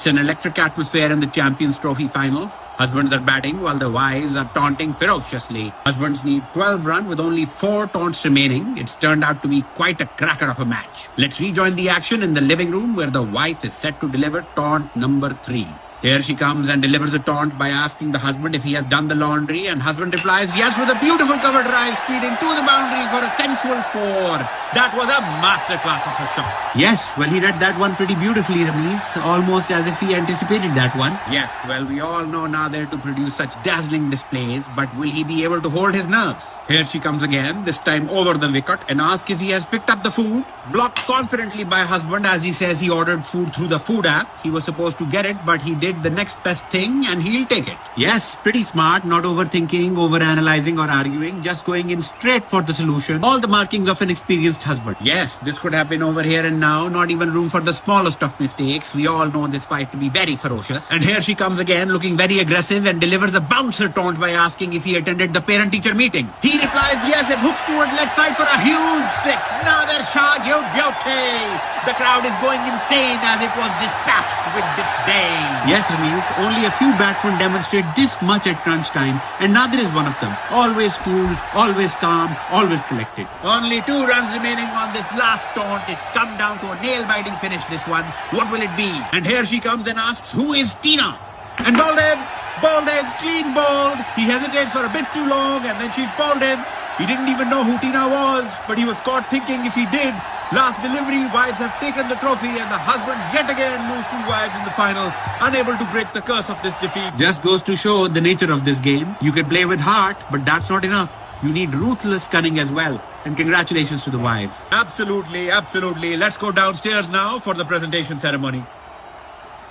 It's an electric atmosphere in the Champions Trophy final. Husbands are batting while the wives are taunting ferociously. Husbands need 12 runs with only 4 taunts remaining. It's turned out to be quite a cracker of a match. Let's rejoin the action in the living room where the wife is set to deliver taunt number 3. Here she comes and delivers a taunt by asking the husband if he has done the laundry, and husband replies yes with a beautiful cover drive speeding to the boundary for a sensual 4. That was a masterclass of a shot. Yes, well, he read that one pretty beautifully, Ramiz. Almost as if he anticipated that one. Yes, well, we all know Nadir to produce such dazzling displays, but will he be able to hold his nerves? Here she comes again, this time over the wicket, and asks if he has picked up the food. Blocked confidently by husband as he says he ordered food through the food app. He was supposed to get it, but he did the next best thing and he'll take it. Yes, pretty smart, not overthinking, overanalyzing or arguing, just going in straight for the solution. All the markings of an experienced husband. Yes, this could happen over here and now, not even room for the smallest of mistakes. We all know this fight to be very ferocious. And here she comes again, looking very aggressive, and delivers a bouncer taunt by asking if he attended the parent-teacher meeting. He replies yes and hooks toward left side for a huge 6. Nadir Shah, you beauty! The crowd is going insane as it was dispatched with disdain. Yes, Ramiz, only a few batsmen demonstrate this much at crunch time, and Nadir is one of them. Always cool, always calm, always collected. Only 2 runs remaining on this last taunt. It's come down to a nail-biting finish, this one. What will it be? And here she comes and asks, who is Tina? And bowled him, clean bowled. He hesitates for a bit too long and then she's bowled him. He didn't even know who Tina was, but he was caught thinking if he did. Last delivery, wives have taken the trophy and the husbands yet again lose 2 wives in the final, unable to break the curse of this defeat. Just goes to show the nature of this game. You can play with heart, but that's not enough. You need ruthless cunning as well. And congratulations to the wives. Absolutely, absolutely. Let's go downstairs now for the presentation ceremony.